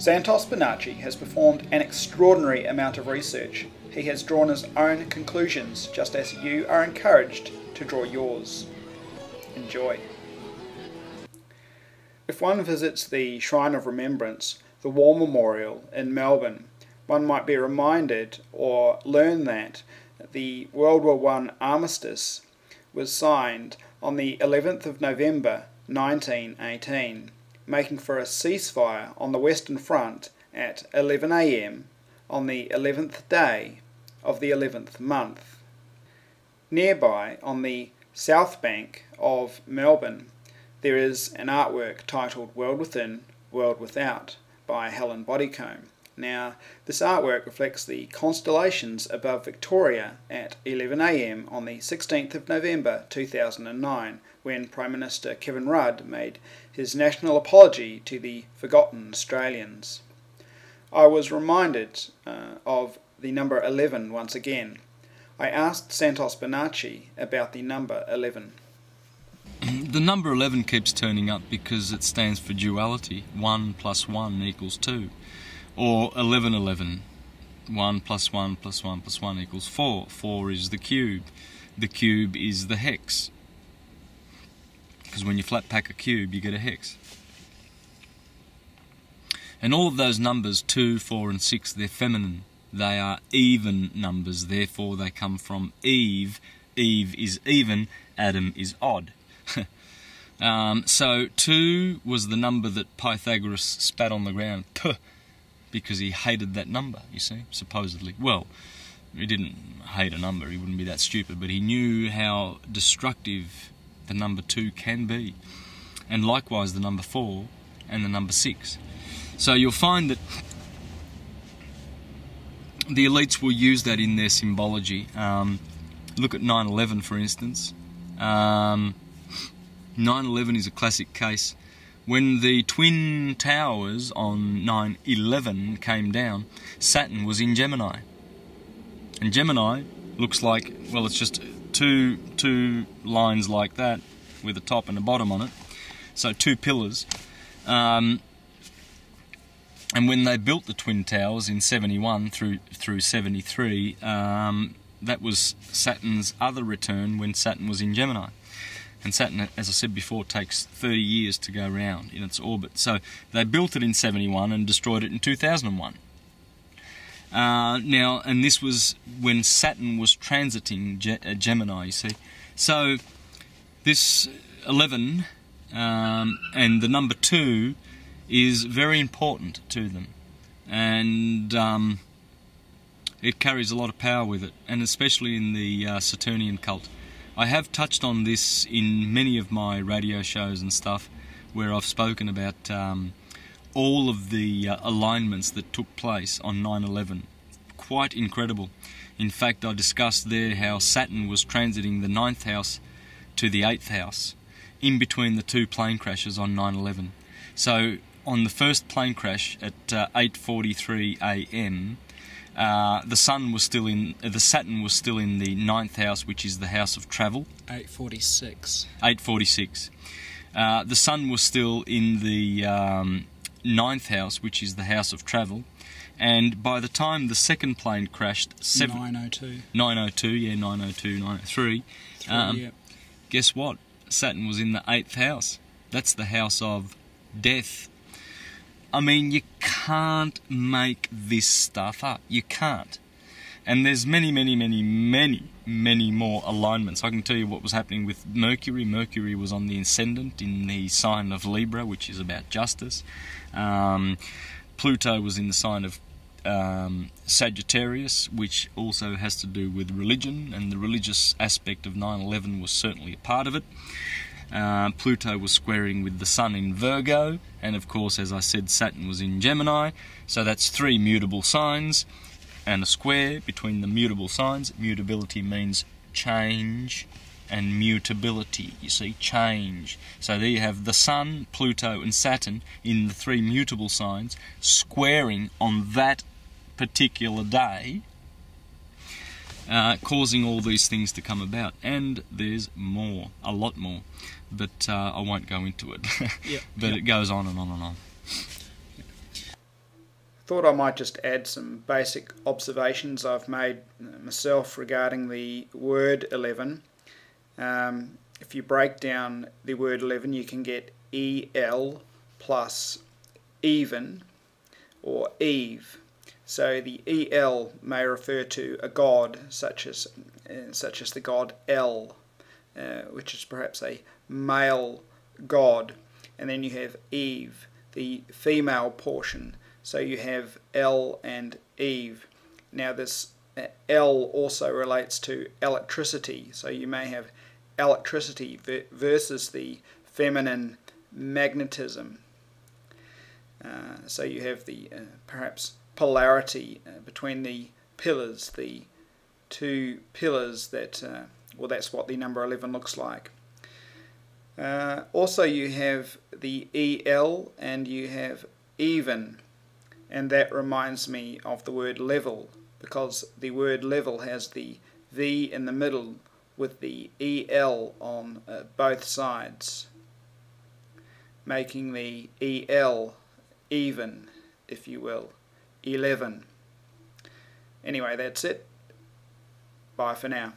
Santos Bonacci has performed an extraordinary amount of research. He has drawn his own conclusions, just as you are encouraged to draw yours. Enjoy. If one visits the Shrine of Remembrance, the War Memorial in Melbourne, one might be reminded or learn that the World War I armistice was signed on the 11th of November 1918, making for a ceasefire on the Western Front at 11 AM on the 11th day of the 11th month. Nearby, on the south bank of Melbourne, there is an artwork titled World Within, World Without by Helen Bodycomb. Now, this artwork reflects the constellations above Victoria at 11 AM on the 16th of November 2009, when Prime Minister Kevin Rudd made his national apology to the forgotten Australians. I was reminded of the number 11 once again. I asked Santos Bonacci about the number 11. The number 11 keeps turning up because it stands for duality. 1 plus 1 equals 2. Or 1111. 1 plus 1 plus 1 plus 1 equals 4. 4 is the cube. The cube is the hex. Because when you flat pack a cube, you get a hex. And all of those numbers, 2, 4 and 6, they're feminine. They are even numbers, therefore they come from Eve. Eve is even, Adam is odd. So 2 was the number that Pythagoras spat on the ground, because he hated that number, you see, supposedly. Well, he didn't hate a number, he wouldn't be that stupid, but he knew how destructive the number 2 can be. And likewise the number 4 and the number 6. So you'll find that the elites will use that in their symbology. Look at 9/11 for instance. 9/11 is a classic case. When the Twin Towers on 9/11 came down, Saturn was in Gemini. And Gemini looks like, well, it's just two lines like that with a top and a bottom on it. So 2 pillars. And when they built the Twin Towers in 71 through 73, that was Saturn's other return when Saturn was in Gemini. And Saturn, as I said before, takes 30 years to go round in its orbit. So they built it in 71 and destroyed it in 2001. Now, and this was when Saturn was transiting Gemini, you see. So this 11 and the number 2 is very important to them, and it carries a lot of power with it, and especially in the Saturnian cult. I have touched on this in many of my radio shows and stuff, where I've spoken about all of the alignments that took place on 9/11. Quite incredible. In fact, I discussed there how Saturn was transiting the 9th house to the 8th house, in between the 2 plane crashes on 9/11. So on the first plane crash at 8:43 AM, the Saturn was still in the 9th house, which is the house of travel. 8:46. 8:46. The Sun was still in the 9th house, which is the house of travel. And by the time the second plane crashed, 9:02. 9:02, yeah, 9:02, 9:03. Yep. Guess what? Saturn was in the 8th house. That's the house of death. I mean, you can't make this stuff up. You can't. And there's many more alignments. I can tell you what was happening with Mercury. Mercury was on the ascendant in the sign of Libra, which is about justice. Pluto was in the sign of Sagittarius, which also has to do with religion, and the religious aspect of 9/11 was certainly a part of it. Pluto was squaring with the Sun in Virgo, and of course, as I said, Saturn was in Gemini. So that's 3 mutable signs and a square between the mutable signs. Mutability means change, and mutability, you see, change. So there you have the Sun, Pluto and Saturn in the 3 mutable signs squaring on that particular day, causing all these things to come about. And there's more, a lot more, but I won't go into it. But it goes on and on and on. thought I might just add some basic observations I've made myself regarding the word 11. If you break down the word 11, you can get EL plus even or Eve. So the EL may refer to a god such as the god El, which is perhaps a male god, and then you have Eve, the female portion. So you have El and Eve. Now this El also relates to electricity, so you may have electricity versus the feminine magnetism. So you have the perhaps polarity between the pillars, the two pillars that, well, that's what the number 11 looks like. Also you have the EL and you have even, and that reminds me of the word level, because the word level has the V in the middle with the EL on both sides, making the EL even, if you will, 11. Anyway, that's it. Bye for now.